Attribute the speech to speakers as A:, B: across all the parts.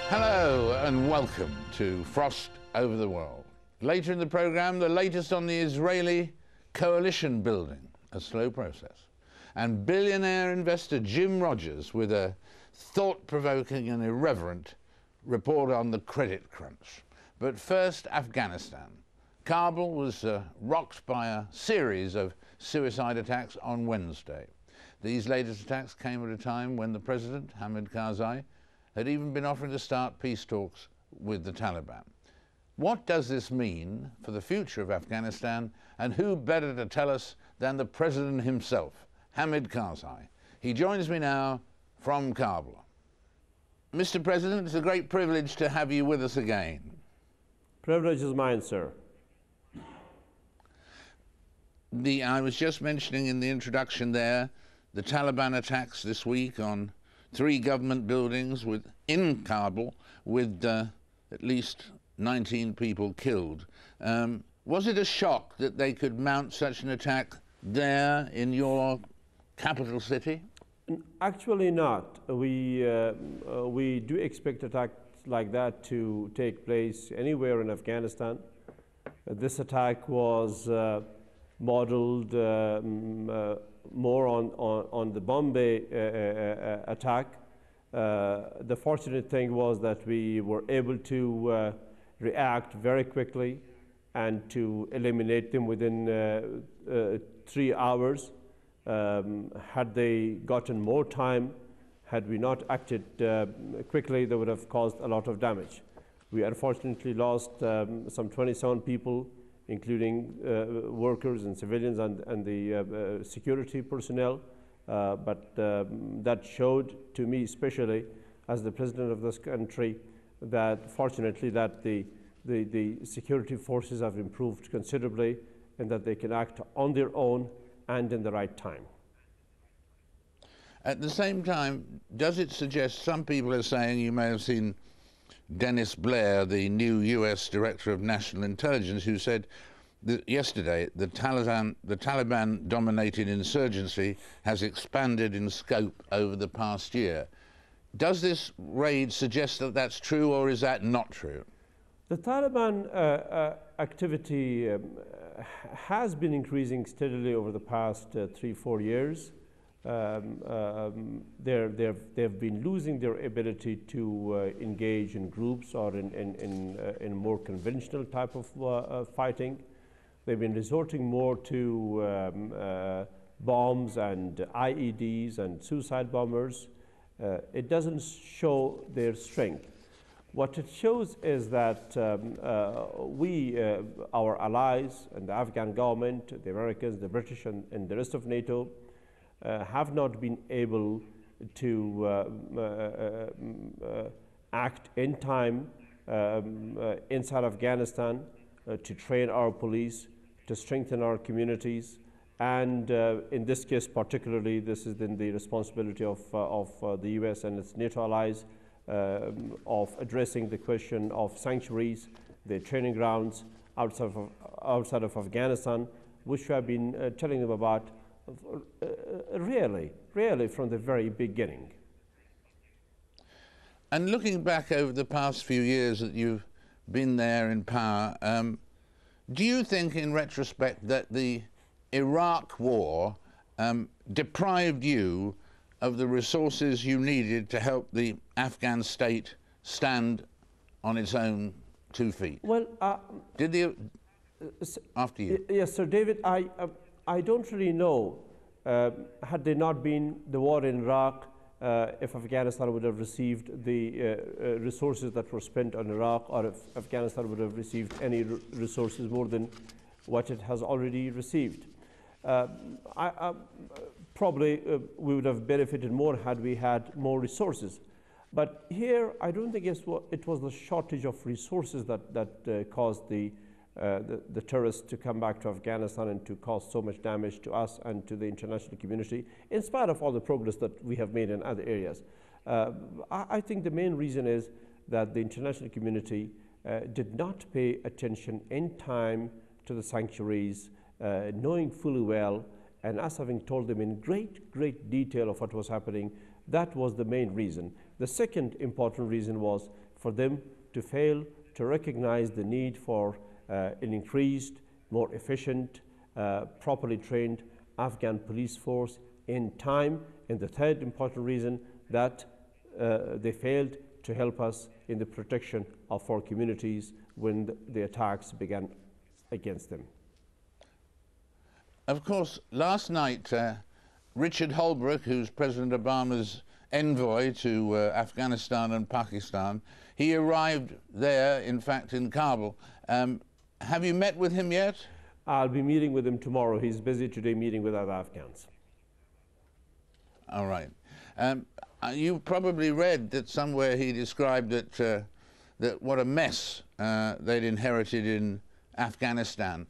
A: Hello and welcome to Frost Over the World. Later in the programme, the latest on the Israeli coalition building, a slow process, and billionaire investor Jim Rogers with a thought-provoking and irreverent report on the credit crunch. But first, Afghanistan. Kabul was rocked by a series of suicide attacks on Wednesday. These latest attacks came at a time when the president, Hamid Karzai, had even been offering to start peace talks with the Taliban. What does this mean for the future of Afghanistan, and who better to tell us than the president himself, Hamid Karzai? He joins me now from Kabul. Mr. President, it's a great privilege to have you with us again.
B: Privilege is mine, sir.
A: I was just mentioning in the introduction there the Taliban attacks this week on 3 government buildings in Kabul with at least 19 people killed. Was it a shock that they could mount such an attack there in your capital city?
B: Actually not. We do expect attacks like that to take place anywhere in Afghanistan. This attack was modeled more on the Bombay attack. The fortunate thing was that we were able to react very quickly and to eliminate them within 3 hours. Had they gotten more time, had we not acted quickly, they would have caused a lot of damage. We unfortunately lost some 27 people, including workers and civilians and the security personnel. But that showed to me, especially as the president of this country, that fortunately that the security forces have improved considerably and that they can act on their own and in the right time.
A: At the same time, does it suggest, some people are saying, you may have seen Dennis Blair, the new US Director of National Intelligence, who said that yesterday the Taliban-dominated insurgency has expanded in scope over the past year. Does this raid suggest that that's true, or is that not true?
B: The Taliban activity has been increasing steadily over the past 3-4 years. They've been losing their ability to engage in groups or in more conventional type of fighting. They've been resorting more to bombs and IEDs and suicide bombers. It doesn't show their strength. What it shows is that our allies and the Afghan government, the Americans, the British, and the rest of NATO have not been able to act in time inside Afghanistan to train our police, to strengthen our communities, and in this case particularly, this is then the responsibility of the US and its NATO allies of addressing the question of sanctuaries, the training grounds outside of Afghanistan, which we have been telling them about really from the very beginning.
A: And looking back over the past few years that you've been there in power, do you think in retrospect that the Iraq war deprived you of the resources you needed to help the Afghan state stand on its own 2 feet?
B: Well,
A: after you.
B: Yes, Sir David, I don't really know, had there not been the war in Iraq, if Afghanistan would have received the resources that were spent on Iraq, or if Afghanistan would have received any resources more than what it has already received. Probably we would have benefited more had we had more resources. But here, I don't think it was the shortage of resources that caused the terrorists to come back to Afghanistan and to cause so much damage to us and to the international community, in spite of all the progress that we have made in other areas. I think the main reason is that the international community did not pay attention in time to the sanctuaries, knowing fully well, and us having told them in great detail of what was happening. That was the main reason. The second important reason was for them to fail to recognize the need for an increased, more efficient, properly trained Afghan police force in time. And the third important reason, that they failed to help us in the protection of our communities when the attacks began against them.
A: Of course, last night, Richard Holbrooke, who's President Obama's envoy to Afghanistan and Pakistan, he arrived there, in fact, in Kabul. Have you met with him yet?
B: I'll be meeting with him tomorrow. He's busy today meeting with other Afghans.
A: All right. You probably read that somewhere he described that, that what a mess they'd inherited in Afghanistan.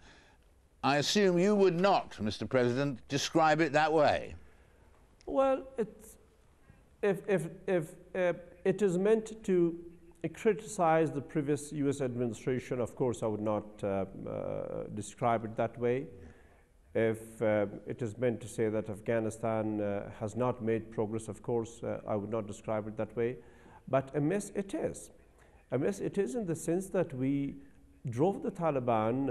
A: I assume you would not, Mr. President, describe it that way.
B: Well, if it is meant to criticize the previous U.S. administration, of course, I would not describe it that way. If it is meant to say that Afghanistan has not made progress, of course, I would not describe it that way. But a mess it is. A mess it is in the sense that we drove the Taliban,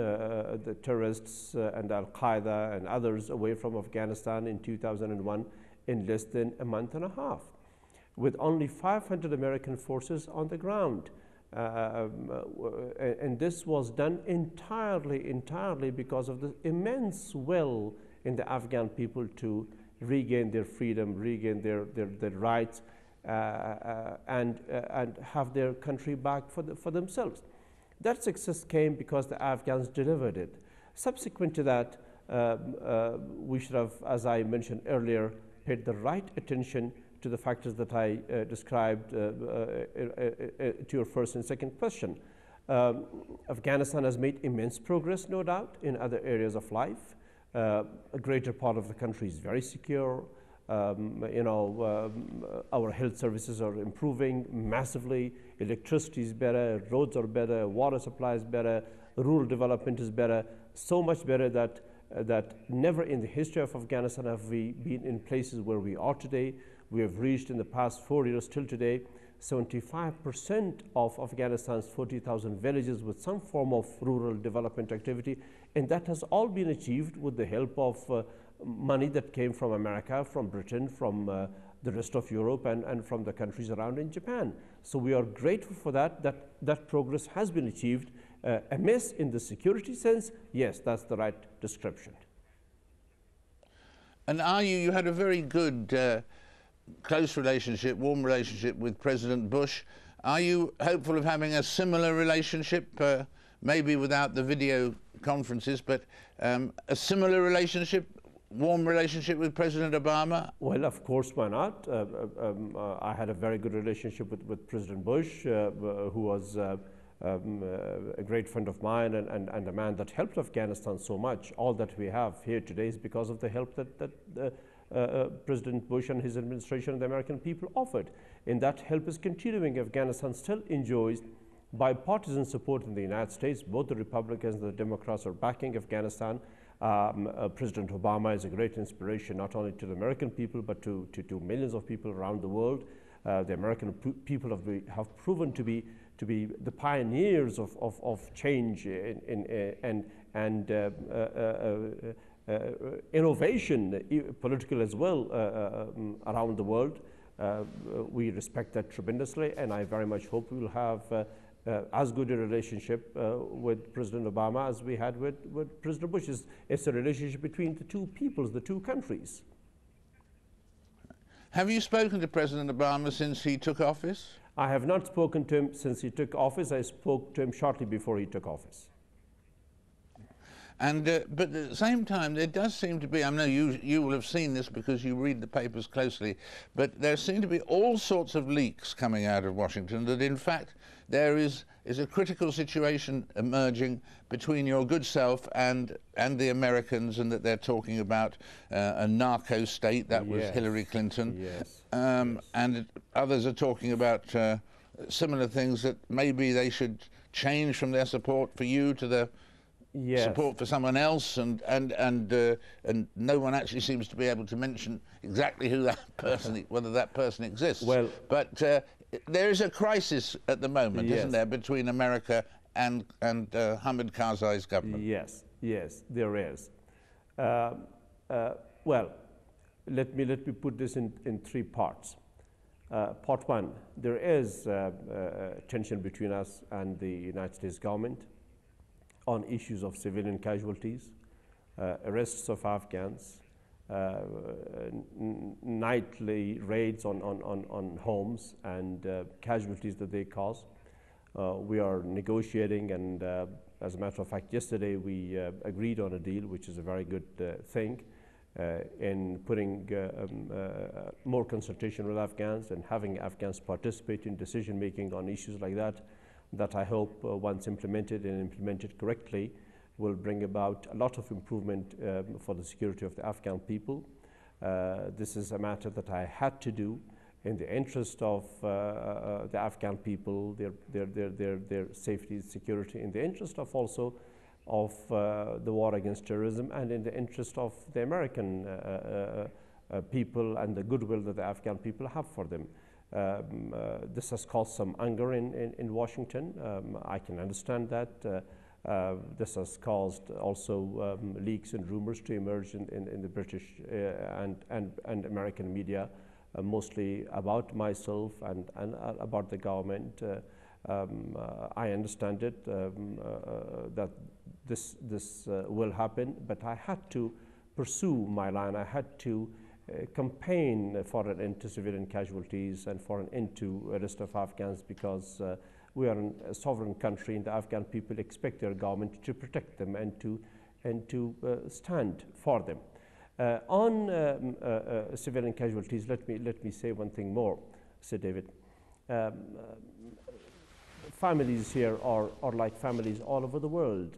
B: the terrorists and Al-Qaeda and others away from Afghanistan in 2001 in less than a month and a half, with only 500 American forces on the ground. And this was done entirely because of the immense will in the Afghan people to regain their freedom, regain their rights, and have their country back for themselves. That success came because the Afghans delivered it. Subsequent to that, we should have, as I mentioned earlier, paid the right attention to the factors that I described to your first and second question. Afghanistan has made immense progress, no doubt, in other areas of life. A greater part of the country is very secure. Our health services are improving massively. Electricity is better, roads are better, water supply is better, rural development is better, so much better that never in the history of Afghanistan have we been in places where we are today. We have reached in the past 4 years till today 75% of Afghanistan's 40,000 villages with some form of rural development activity, and that has all been achieved with the help of money that came from America, from Britain, from the rest of Europe, and from the countries around in Japan. So we are grateful for that progress has been achieved. A mess in the security sense, yes, that's the right description.
A: And you had a very good close relationship, warm relationship with President Bush. Are you hopeful of having a similar relationship, maybe without the video conferences, but a similar relationship, warm relationship with President Obama?
B: Well, of course, why not? I had a very good relationship with President Bush, who was a great friend of mine and a man that helped Afghanistan so much. All that we have here today is because of the help that President Bush and his administration and the American people offered. And that help is continuing. Afghanistan still enjoys bipartisan support in the United States. Both the Republicans and the Democrats are backing Afghanistan. President Obama is a great inspiration, not only to the American people, but to millions of people around the world. The American people have proven to be the pioneers of change and innovation, political as well, around the world. We respect that tremendously, and I very much hope we will have as good a relationship with President Obama as we had with President Bush. It's a relationship between the two peoples, the two countries.
A: Have you spoken to President Obama since he took office?
B: I have not spoken to him since he took office. I spoke to him shortly before he took office.
A: And but at the same time, there does seem to be, I know you will have seen this because you read the papers closely, but there seem to be all sorts of leaks coming out of Washington that in fact there is a critical situation emerging between your good self and the Americans, and that they're talking about a narco state. That was Hillary Clinton.
B: Yes.
A: And others are talking about similar things, that maybe they should change from their support for you to the
B: Yes.
A: support for someone else, and no one actually seems to be able to mention exactly who that person, whether that person exists.
B: Well,
A: but there is a crisis at the moment,
B: yes.
A: isn't there, between America and Hamid Karzai's government?
B: Yes, yes, there is. Well, let me put this in three parts. Part one, there is tension between us and the United States government on issues of civilian casualties, arrests of Afghans, nightly raids on homes, and casualties that they cause. We are negotiating, and as a matter of fact, yesterday we agreed on a deal, which is a very good thing, in putting more consultation with Afghans and having Afghans participate in decision making on issues like that I hope once implemented and implemented correctly will bring about a lot of improvement for the security of the Afghan people. This is a matter that I had to do in the interest of the Afghan people, their safety, security, in the interest of also of the war against terrorism, and in the interest of the American people and the goodwill that the Afghan people have for them. This has caused some anger in Washington. I can understand that. This has caused also leaks and rumors to emerge in the British and American media, mostly about myself and about the government. I understand it, that this will happen, but I had to pursue my line. I had to campaign for an end to civilian casualties and for an end to arrest of Afghans, because we are a sovereign country and the Afghan people expect their government to protect them and to stand for them. On civilian casualties, let me say one thing more, Sir David. Families here are like families all over the world.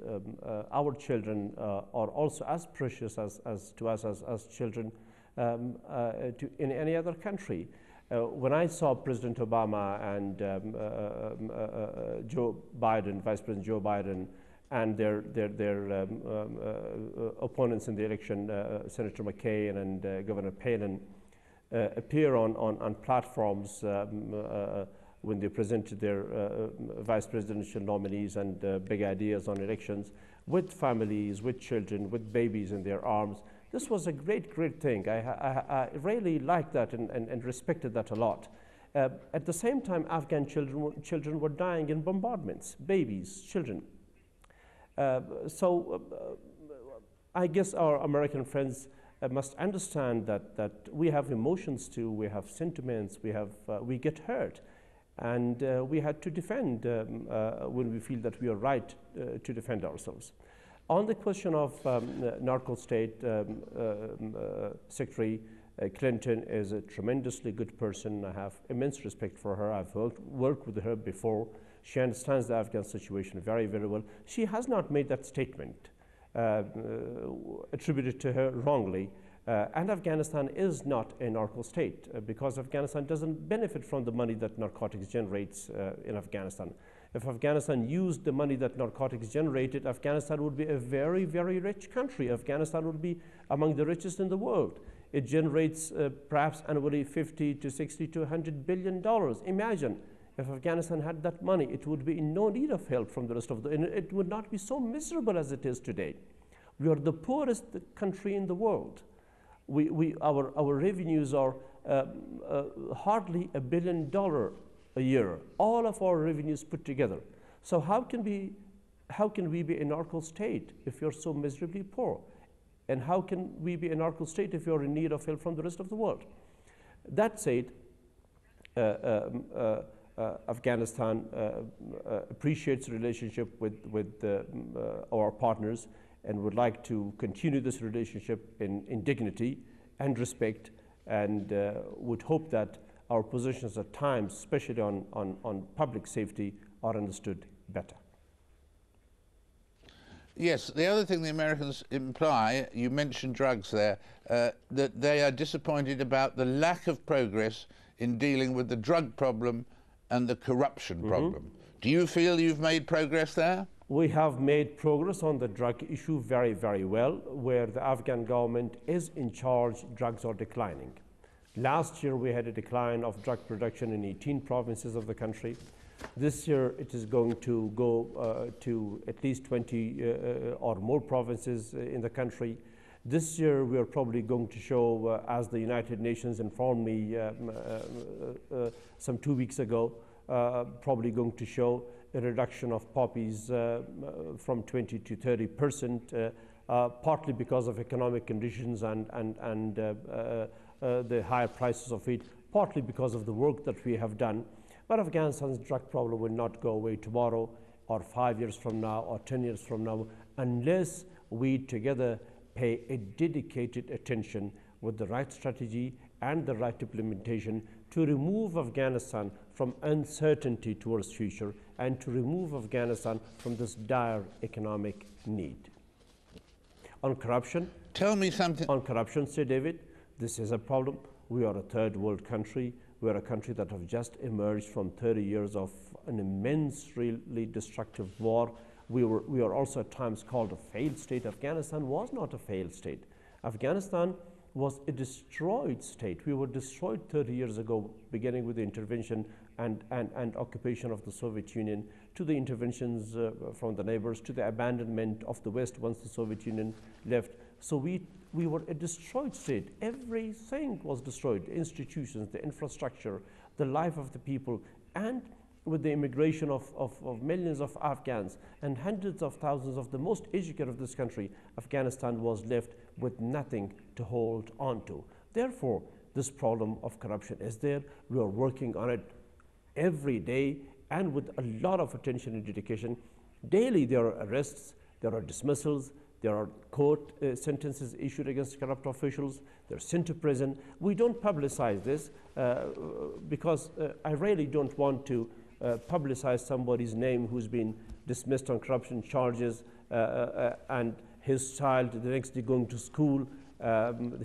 B: Our children are also as precious as to us as children in any other country. When I saw President Obama and Joe Biden, Vice President Joe Biden, and their opponents in the election, Senator McCain and Governor Palin, appear on platforms when they presented their vice presidential nominees and big ideas on elections, with families, with children, with babies in their arms. This was a great thing. I really liked that and respected that a lot. At the same time, Afghan children were dying in bombardments, babies, children. So I guess our American friends must understand that we have emotions too, we have sentiments, we get hurt. And we had to defend when we feel that we are right to defend ourselves. On the question of narco state, Secretary Clinton is a tremendously good person. I have immense respect for her. I've worked with her before. She understands the Afghan situation very well. She has not made that statement attributed to her wrongly. And Afghanistan is not a narco state because Afghanistan doesn't benefit from the money that narcotics generates in Afghanistan. If Afghanistan used the money that narcotics generated, Afghanistan would be a very rich country. Afghanistan would be among the richest in the world. It generates perhaps annually $50 to $60 to $100 billion. Imagine if Afghanistan had that money, it would be in no need of help from the rest of the world. It would not be so miserable as it is today. We are the poorest country in the world. Our revenues are hardly $1 billion a year, all of our revenues put together. So how can we be a narco state if you're so miserably poor? And how can we be a narco state if you're in need of help from the rest of the world? That said, Afghanistan appreciates the relationship with our partners and would like to continue this relationship in dignity and respect, and would hope that our positions at times, especially on public safety, are understood better.
A: Yes, the other thing the Americans imply, you mentioned drugs there, that they are disappointed about the lack of progress in dealing with the drug problem and the corruption problem. Do you feel you've made progress there?
B: We have made progress on the drug issue very, very well. Where the Afghan government is in charge, drugs are declining. Last year, we had a decline of drug production in 18 provinces of the country. This year, it is going to go to at least 20 or more provinces in the country. This year, we are probably going to show, as the United Nations informed me some 2 weeks ago, probably going to show a reduction of poppies from 20 to 30%, partly because of economic conditions and the higher prices of it, partly because of the work that we have done. But Afghanistan's drug problem will not go away tomorrow or 5 years from now or 10 years from now unless we together pay a dedicated attention with the right strategy and the right implementation to remove Afghanistan from uncertainty towards future and to remove Afghanistan from this dire economic need. On corruption.
A: Tell me something.
B: On corruption, Sir David, this is a problem. We are a third world country. We are a country that have just emerged from 30 years of an immensely destructive war. We are also at times called a failed state. Afghanistan was not a failed state. Afghanistan was a destroyed state. We were destroyed 30 years ago, beginning with the intervention and occupation of the Soviet Union, to the interventions from the neighbors, to the abandonment of the West once the Soviet Union left. So we were a destroyed state. Everything was destroyed, the institutions, the infrastructure, the life of the people, and with the immigration of millions of Afghans and hundreds of thousands of the most educated of this country, Afghanistan was left with nothing to hold on to. Therefore, this problem of corruption is there. We are working on it every day and with a lot of attention and dedication. Daily there are arrests, there are dismissals, there are court sentences issued against corrupt officials, they're sent to prison. We don't publicize this because I really don't want to publicize somebody's name who's been dismissed on corruption charges and his child the next day going to school,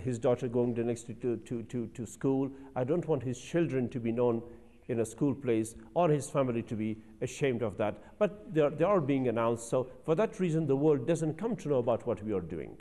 B: his daughter going the next day to school. I don't want his children to be known in a school place or his family to be ashamed of that. But they are being announced. So for that reason, the world doesn't come to know about what we are doing.